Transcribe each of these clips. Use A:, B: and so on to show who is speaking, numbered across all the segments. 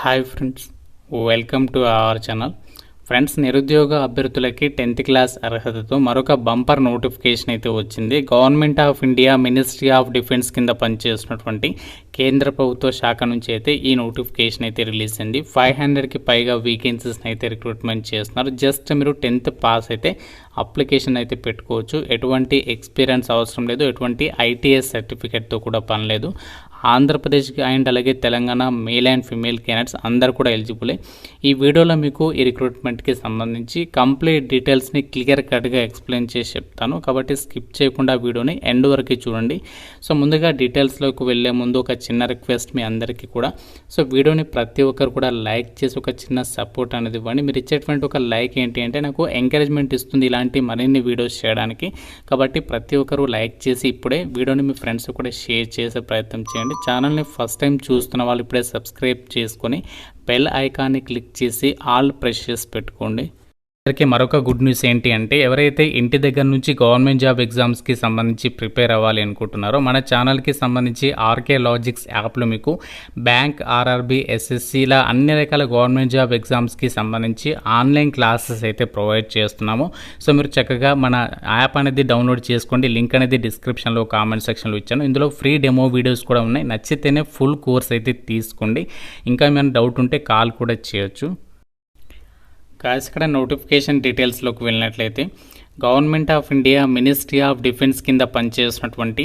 A: Hi friends, welcome to our channel. Friends, నిరుద్యోగ అభ్యర్థులకి 10th class అర్హతతో మరొక బంపర్ నోటిఫికేషన్ అయితే వచ్చింది. Government of India Ministry of Defence కింద పనిచేస్తున్నటువంటి కేంద్ర ప్రభుత్వ శాఖ నుంచి అయితే ఈ నోటిఫికేషన్ అయితే రిలీజ్ అయింది. 500కి పైగా వేకెన్సీస్ని అయితే రిక్రూట్మెంట్ చేస్తున్నారు. జస్ట్ మీరు 10th పాస్ అయితే అప్లికేషన్ అయితే పెట్టుకోవచ్చు. ఎటువంటి ఎక్స్పీరియన్స్ అవసరం లేదు, ఎటువంటి ఐటీఎస్ సర్టిఫికేట్తో కూడా పని లేదు. ఆంధ్రప్రదేశ్కి అండ్ అలాగే Telangana male and female candidates అందరు కూడా ఎలిజిబులే. ఈ వీడియోలో మీకు ఈ రిక్రూట్మెంట్కి సంబంధించి కంప్లీట్ డీటెయిల్స్ని క్లియర్ కట్గా ఎక్స్ప్లెయిన్ చేసి చెప్తాను, కాబట్టి స్కిప్ చేయకుండా వీడియోని ఎండ్ వరకు చూడండి. సో ముందుగా డీటెయిల్స్లోకి వెళ్ళే ముందు ఒక చిన్న రిక్వెస్ట్ మీ అందరికీ కూడా. సో వీడియోని ప్రతి ఒక్కరు కూడా లైక్ చేసి ఒక చిన్న సపోర్ట్ అనేది ఇవ్వండి. మీరు ఇచ్చేటువంటి ఒక లైక్ ఏంటి అంటే నాకు ఎంకరేజ్మెంట్ ఇస్తుంది ఇలాంటి మరిన్ని వీడియోస్ చేయడానికి. కాబట్టి ప్రతి ఒక్కరు లైక్ చేసి ఇప్పుడే వీడియోని మీ ఫ్రెండ్స్ కూడా షేర్ చేసే ప్రయత్నం చేయండి. ఛానల్ని ఫస్ట్ టైం చూస్తున్న వాళ్ళు ఇప్పుడే సబ్స్క్రైబ్ చేసుకొని బెల్ ఐకాన్ని క్లిక్ చేసి ఆల్ ప్రెస్ చేసి పెట్టుకోండి. అందరికీ మరొక గుడ్ న్యూస్ ఏంటి అంటే, ఎవరైతే ఇంటి దగ్గర నుంచి గవర్నమెంట్ జాబ్ ఎగ్జామ్స్కి సంబంధించి ప్రిపేర్ అవ్వాలి అనుకుంటున్నారో మన ఛానల్కి సంబంధించి ఆర్కే లాజిక్స్ యాప్లో మీకు బ్యాంక్, ఆర్ఆర్బీ, ఎస్ఎస్సీలా అన్ని రకాల గవర్నమెంట్ జాబ్ ఎగ్జామ్స్కి సంబంధించి ఆన్లైన్ క్లాసెస్ అయితే ప్రొవైడ్ చేస్తున్నాము. సో మీరు చక్కగా మన యాప్ అనేది డౌన్లోడ్ చేసుకోండి. లింక్ అనేది డిస్క్రిప్షన్లో కామెంట్ సెక్షన్లో ఇచ్చాను. ఇందులో ఫ్రీ డెమో వీడియోస్ కూడా ఉన్నాయి. నచ్చితేనే ఫుల్ కోర్స్ అయితే తీసుకోండి. ఇంకా ఏమైనా డౌట్ ఉంటే కాల్ కూడా చేయొచ్చు. ఇక్కడ నోటిఫికేషన్ డీటెయిల్స్లోకి వెళ్ళినట్లయితే, Government of India Ministry of Defence కింద పనిచేస్తున్నటువంటి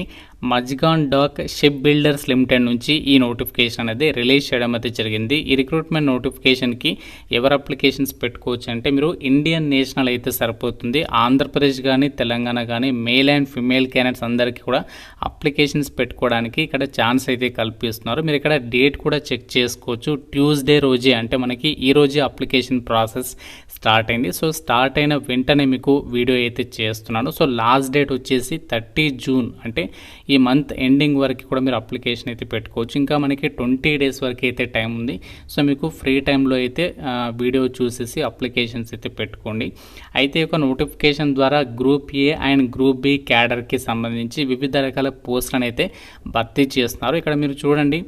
A: Mazagon Dock Ship Builders Limited నుంచి ఈ నోటిఫికేషన్ అనేది రిలీజ్ చేయడం అయితే జరిగింది. ఈ రిక్రూట్మెంట్ నోటిఫికేషన్కి ఎవరు అప్లికేషన్స్ పెట్టుకోవచ్చు అంటే, మీరు ఇండియన్ నేషనల్ అయితే సరిపోతుంది. ఆంధ్రప్రదేశ్ కానీ తెలంగాణ కానీ మేల్ అండ్ ఫిమేల్ క్యాండిడేట్స్ అందరికీ కూడా అప్లికేషన్స్ పెట్టుకోవడానికి ఇక్కడ ఛాన్స్ అయితే కల్పిస్తున్నారు. మీరు ఇక్కడ డేట్ కూడా చెక్ చేసుకోవచ్చు. ట్యూస్డే రోజే, అంటే మనకి ఈ రోజే అప్లికేషన్ ప్రాసెస్ స్టార్ట్ అయింది. సో స్టార్ట్ అయిన వెంటనే మీకు వీడియో అయితే చేస్తున్నాను. సో లాస్ట్ డేట్ వచ్చేసి 30 జూన్, అంటే ఈ మంత్ ఎండింగ్ వరకు కూడా మీరు అప్లికేషన్ అయితే పెట్టుకోవచ్చు. ఇంకా మనకి 20 డేస్ వరకు అయితే టైం ఉంది. సో మీకు ఫ్రీ టైంలో అయితే వీడియో చూసేసి అప్లికేషన్స్ అయితే పెట్టుకోండి. అయితే ఒక నోటిఫికేషన్ ద్వారా group A and group B క్యాడర్కి సంబంధించి వివిధ రకాల పోస్టులను అయితే భర్తీ చేస్తున్నారు. ఇక్కడ మీరు చూడండి,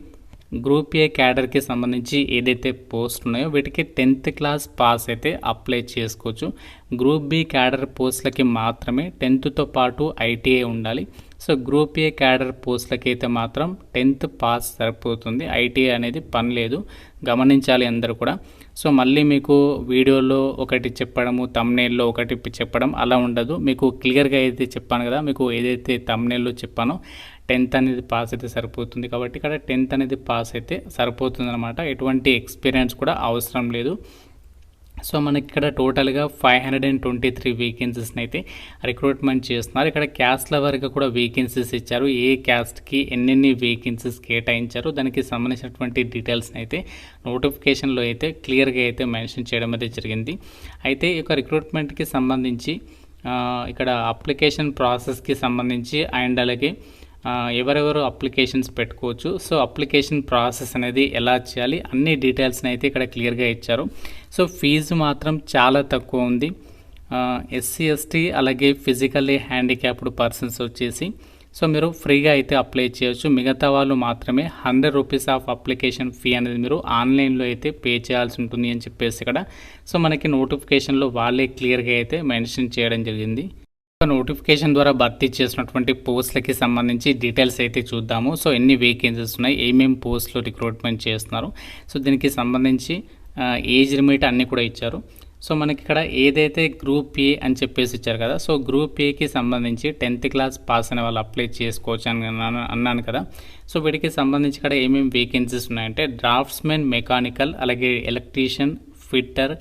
A: గ్రూప్ ఏ క్యాడర్కి సంబంధించి ఏదైతే పోస్ట్ ఉన్నాయో వీటికి 10th క్లాస్ పాస్ అయితే అప్లై చేసుకోవచ్చు. గ్రూప్ బి క్యాడర్ పోస్టులకి మాత్రమే 10th పాటు ఐటీఐ ఉండాలి. సో గ్రూప్ ఏ క్యాడర్ పోస్టులకి అయితే మాత్రం 10th పాస్ సరిపోతుంది. ఐటీఐ అనేది పని లేదు, గమనించాలి అందరూ కూడా. సో మళ్ళీ మీకు వీడియోలో ఒకటి చెప్పడము, తమ్నేల్లో ఒకటి చెప్పడం అలా ఉండదు. మీకు క్లియర్గా అయితే చెప్పాను కదా, మీకు ఏదైతే తమ్నేల్లో చెప్పానో 10th అనేది పాస్ అయితే సరిపోతుంది. కాబట్టి ఇక్కడ 10th అనేది పాస్ అయితే సరిపోతుంది అనమాట. ఎటువంటి ఎక్స్పీరియన్స్ కూడా అవసరం లేదు. సో మనకి ఇక్కడ టోటల్గా 523 వేకెన్సీస్ని అయితే రిక్రూట్మెంట్ చేస్తున్నారు. ఇక్కడ క్యాస్ట్ల వరకు కూడా వేకెన్సీస్ ఇచ్చారు. ఏ క్యాస్ట్కి ఎన్నెన్ని వేకెన్సీస్ కేటాయించారు దానికి సంబంధించినటువంటి డీటెయిల్స్ని అయితే నోటిఫికేషన్లో అయితే క్లియర్గా అయితే మెన్షన్ చేయడం అయితే జరిగింది. అయితే ఈ యొక్క రిక్రూట్మెంట్కి సంబంధించి ఇక్కడ అప్లికేషన్ ప్రాసెస్కి సంబంధించి అండ్ అలాగే ఎవరెవరు అప్లికేషన్స్ పెట్టుకోవచ్చు, సో అప్లికేషన్ ప్రాసెస్ అనేది ఎలా చేయాలి అన్ని డీటెయిల్స్ని అయితే ఇక్కడ క్లియర్గా ఇచ్చారు. సో ఫీజు మాత్రం చాలా తక్కువ ఉంది. ఎస్సీ, ఎస్టీ అలాగే ఫిజికల్లీ హ్యాండిక్యాప్డ్ పర్సన్స్ వచ్చేసి సో మీరు ఫ్రీగా అయితే అప్లై చేయొచ్చు. మిగతా వాళ్ళు మాత్రమే 100 రూపీస్ ఆఫ్ అప్లికేషన్ ఫీ అనేది మీరు ఆన్లైన్లో అయితే పే చేయాల్సి ఉంటుంది అని చెప్పేసి ఇక్కడ సో మనకి నోటిఫికేషన్లో వాళ్ళే క్లియర్గా అయితే మెన్షన్ చేయడం జరిగింది. నోటిఫికేషన్ ద్వారా భర్తీ చేసినటువంటి పోస్టులకి సంబంధించి డీటెయిల్స్ అయితే చూద్దాము. సో ఎన్ని వేకెన్సీస్ ఉన్నాయి, ఏమేమి పోస్టులు రిక్రూట్మెంట్ చేస్తున్నారు, సో దీనికి సంబంధించి ఏజ్ లిమిట్ అన్నీ కూడా ఇచ్చారు. సో మనకి ఇక్కడ ఏదైతే గ్రూప్ ఏ అని చెప్పేసి ఇచ్చారు కదా, సో గ్రూప్ ఏకి సంబంధించి 10th క్లాస్ పాస్ అనే వాళ్ళు అప్లై చేసుకోవచ్చు అని అన్నాను కదా. సో వీటికి సంబంధించి ఇక్కడ ఏమేమి వేకెన్సీస్ ఉన్నాయంటే, డ్రాఫ్ట్స్మెన్, మెకానికల్, అలాగే electrician, fitter,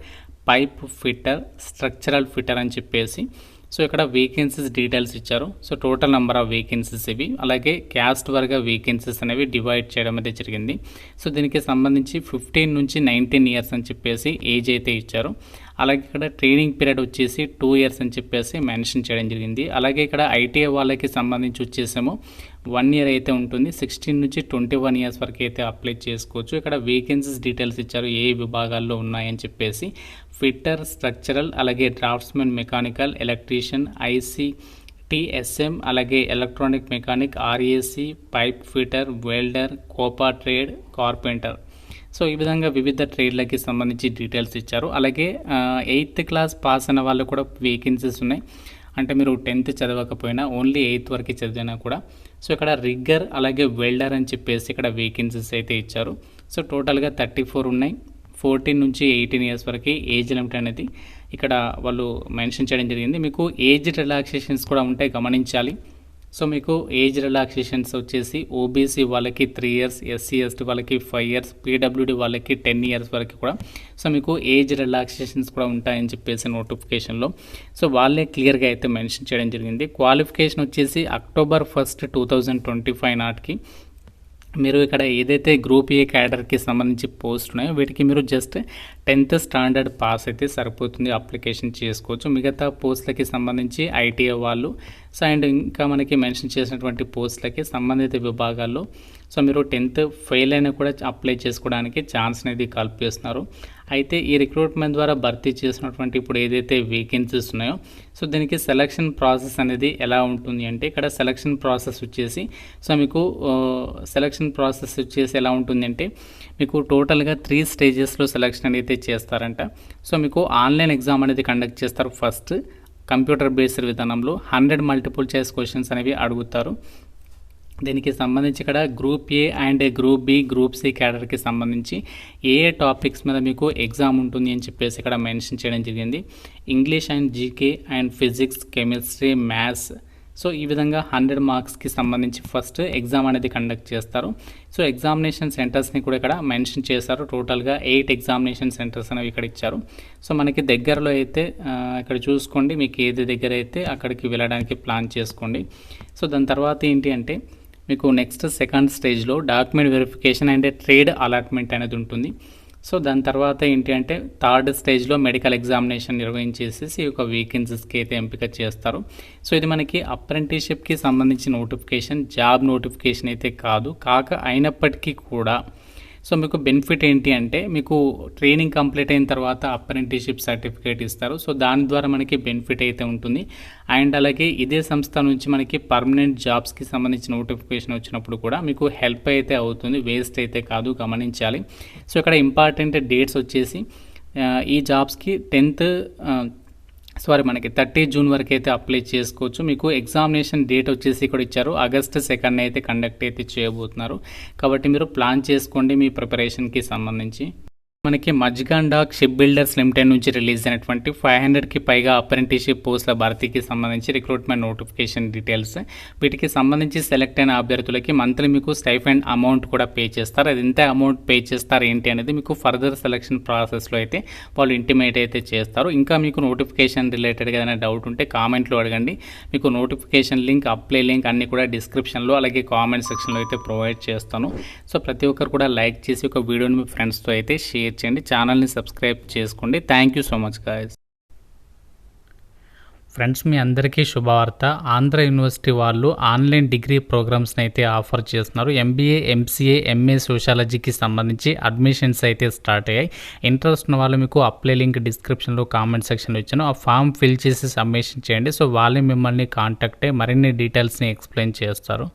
A: pipe fitter, structural fitter అని చెప్పేసి సో ఇక్కడ వేకెన్సీస్ డీటెయిల్స్ ఇచ్చారు. So total number of vacancies ఇవి, అలాగే క్యాస్ట్ వర్గా వేకెన్సీస్ అనేవి డివైడ్ చేయడం అయితే జరిగింది. సో దీనికి సంబంధించి 15 నుంచి 19 ఇయర్స్ అని చెప్పేసి ఏజ్ అయితే ఇచ్చారు. అలాగే ఇక్కడ ట్రైనింగ్ పీరియడ్ వచ్చేసి 2 ఇయర్స్ అని చెప్పేసి మెన్షన్ చేయడం జరిగింది. అలాగే ఇక్కడ ఐటీఐ వాళ్ళకి సంబంధించి వచ్చేసేమో 1 ఇయర్ అయితే ఉంటుంది. 16 నుంచి 21 ఇయర్స్ వరకు అయితే అప్లై చేసుకోవచ్చు. ఇక్కడ వేకెన్సీస్ డీటెయిల్స్ ఇచ్చారు, ఏ విభాగాల్లో ఉన్నాయని చెప్పేసి. ఫిట్టర్, స్ట్రక్చరల్, అలాగే draughtsmen, mechanical, electrician, IC, TSM, అలాగే electronic mechanic, RAC, pipe fitter, welder, COPA trade, carpenter. So ఈ విధంగా వివిధ ట్రేడ్లకి సంబంధించి డీటెయిల్స్ ఇచ్చారు. అలాగే 8th క్లాస్ పాస్ అయిన వాళ్ళు కూడా వేకెన్సీస్ ఉన్నాయి. అంటే మీరు 10th చదవకపోయినా ఓన్లీ 8th వరకు చదివినా కూడా సో ఇక్కడ రిగ్గర్ అలాగే వెల్డర్ అని చెప్పేసి ఇక్కడ వేకెన్సీస్ అయితే ఇచ్చారు. సో టోటల్గా 34 ఉన్నాయి. 14 నుంచి 18 ఇయర్స్ వరకు ఏజ్ లిమిట్ అనేది ఇక్కడ వాళ్ళు మెన్షన్ చేయడం జరిగింది. మీకు ఏజ్ రిలాక్సేషన్స్ కూడా ఉంటాయి, గమనించాలి. సో మీకు ఏజ్ రిలాక్సేషన్స్ వచ్చేసి ఓబీసీ వాళ్ళకి 3 ఇయర్స్, ఎస్సీ ఎస్టీ వాళ్ళకి 5 ఇయర్స్, పీడబ్ల్యూడి వాళ్ళకి 10 ఇయర్స్ వరకు కూడా సో మీకు ఏజ్ రిలాక్సేషన్స్ కూడా ఉంటాయని చెప్పేసి నోటిఫికేషన్లో సో వాళ్ళే క్లియర్గా అయితే మెన్షన్ చేయడం జరిగింది. క్వాలిఫికేషన్ వచ్చేసి October 1, 2025 నాటికి మీరు ఇక్కడ ఏదైతే గ్రూప్ ఏ క్యాడర్కి సంబంధించి పోస్ట్ ఉన్నాయో వీటికి మీరు జస్ట్ 10th స్టాండర్డ్ పాస్ అయితే సరిపోతుంది, అప్లికేషన్ చేసుకోవచ్చు. మిగతా పోస్టులకి సంబంధించి ఐటీఐ వాళ్ళు సో అండ్ ఇంకా మనకి మెన్షన్ చేసినటువంటి పోస్టులకి సంబంధిత విభాగాల్లో సో మీరు 10th ఫెయిల్ అయినా కూడా అప్లై చేసుకోవడానికి ఛాన్స్ అనేది కల్పిస్తున్నారు. అయితే ఈ రిక్రూట్మెంట్ ద్వారా భర్తీ చేసినటువంటి ఇప్పుడు ఏదైతే వేకెన్సీస్ ఉన్నాయో సో దీనికి సెలక్షన్ ప్రాసెస్ అనేది ఎలా ఉంటుంది అంటే ఇక్కడ సెలక్షన్ ప్రాసెస్ వచ్చేసి సో మీకు సెలక్షన్ ప్రాసెస్ వచ్చేసి ఎలా ఉంటుంది అంటే మీకు టోటల్గా 3 స్టేజెస్లో సెలక్షన్ అనేది చేస్తారంట. సో మీకు ఆన్లైన్ ఎగ్జామ్ అనేది కండక్ట్ చేస్తారు. ఫస్ట్ కంప్యూటర్ బేస్డ్ విధానంలో 100 మల్టిపుల్ చాయిస్ క్వశ్చన్స్ అనేవి అడుగుతారు. దీనికి సంబంధించి ఇక్కడ group A and group B, group C క్యాడర్కి సంబంధించి ఏ టాపిక్స్ మీద మీకు ఎగ్జామ్ ఉంటుంది అని చెప్పేసి ఇక్కడ మెన్షన్ చేయడం జరిగింది. English and GK and physics, chemistry, maths so ఈ విధంగా 100 మార్క్స్కి సంబంధించి ఫస్ట్ ఎగ్జామ్ అనేది కండక్ట్ చేస్తారు. సో ఎగ్జామినేషన్ సెంటర్స్ని కూడా ఇక్కడ మెన్షన్ చేశారు. టోటల్గా 8 ఎగ్జామినేషన్ సెంటర్స్ అనేవి ఇక్కడ ఇచ్చారు. సో మనకి దగ్గరలో అయితే ఇక్కడ చూసుకోండి, మీకు ఏది దగ్గర అయితే అక్కడికి వెళ్ళడానికి ప్లాన్ చేసుకోండి. సో దాని తర్వాత ఏంటి అంటే మీకు నెక్స్ట్ సెకండ్ స్టేజ్లో document verification and trade allotment అనేది ఉంటుంది. సో దాని తర్వాత ఏంటి అంటే థర్డ్ స్టేజ్లో మెడికల్ ఎగ్జామినేషన్ నిర్వహించేసి ఒక వేకెన్సీస్కి అయితే ఎంపిక చేస్తారు. సో ఇది మనకి అప్రెంటిస్షిప్కి సంబంధించిన నోటిఫికేషన్, జాబ్ నోటిఫికేషన్ అయితే కాదు. అయినప్పటికీ కూడా సో మీకు బెనిఫిట్ ఏంటి అంటే మీకు ట్రైనింగ్ కంప్లీట్ అయిన తర్వాత అప్రెంటిస్షిప్ సర్టిఫికేట్ ఇస్తారు. సో దాని ద్వారా మనకి బెనిఫిట్ అయితే ఉంటుంది. అండ్ అలాగే ఇదే సంస్థ నుంచి మనకి పర్మనెంట్ జాబ్స్కి సంబంధించిన నోటిఫికేషన్ వచ్చినప్పుడు కూడా మీకు హెల్ప్ అయితే అవుతుంది, వేస్ట్ అయితే కాదు, గమనించాలి. సో ఇక్కడ ఇంపార్టెంట్ డేట్స్ వచ్చేసి ఈ జాబ్స్కి 30 జూన్ వరకు అయితే అప్లై చేసుకోవచ్చు. మీకు ఎగ్జామినేషన్ డేట్ వచ్చేసి ఇక్కడ ఇచ్చారు, August 2 అయితే కండక్ట్ అయితే చేయబోతున్నారు. కాబట్టి మీరు ప్లాన్ చేసుకోండి మీ ప్రిపరేషన్కి సంబంధించి. మనకి Mazagon Dock Ship Builders Limited నుంచి రిలీజ్ అయినటువంటి 500కి పైగా అప్రెంటిస్షిప్ పోస్టుల భర్తీకి సంబంధించి రిక్రూట్మెంట్ నోటిఫికేషన్ డీటెయిల్స్. వీటికి సంబంధించి సెలెక్ట్ అయిన అభ్యర్థులకి మంత్లీ మీకు స్టైఫండ్ అమౌంట్ కూడా పే చేస్తారు. అది ఎంత అమౌంట్ పే చేస్తారు ఏంటి అనేది మీకు ఫర్దర్ సెలక్షన్ ప్రాసెస్లో అయితే వాళ్ళు ఇంటిమేట్ అయితే చేస్తారు. ఇంకా మీకు నోటిఫికేషన్ రిలేటెడ్గా ఏదైనా డౌట్ ఉంటే కామెంట్లో అడగండి. మీకు నోటిఫికేషన్ లింక్, అప్లై లింక్ అన్నీ కూడా డిస్క్రిప్షన్లో అలాగే కామెంట్ సెక్షన్లో అయితే ప్రొవైడ్ చేస్తాను. సో ప్రతి ఒక్కరు కూడా లైక్ చేసి ఒక వీడియోని మీ ఫ్రెండ్స్తో అయితే షేర్ చేయండి, ఛానల్ని సబ్స్క్రైబ్ చేసుకోండి. Thank you so much guys. Friends, మీ అందరికీ శుభవార్త. ఆంధ్ర యూనివర్సిటీ వాళ్ళు ఆన్లైన్ డిగ్రీ ప్రోగ్రామ్స్ని అయితే ఆఫర్ చేస్తున్నారు. MBA, MCA, MA సోషాలజీకి సంబంధించి అడ్మిషన్స్ అయితే స్టార్ట్ అయ్యాయి. ఇంట్రెస్ట్ ఉన్న వాళ్ళు మీకు అప్లై లింక్ డిస్క్రిప్షన్లో కామెంట్ సెక్షన్లో ఇచ్చాను. ఆ ఫామ్ ఫిల్ చేసి సబ్మిషన్ చేయండి. సో వాళ్ళే మిమ్మల్ని కాంటాక్ట్ అయ్యి మరిన్ని డీటెయిల్స్ని ఎక్స్ప్లెయిన్ చేస్తారు.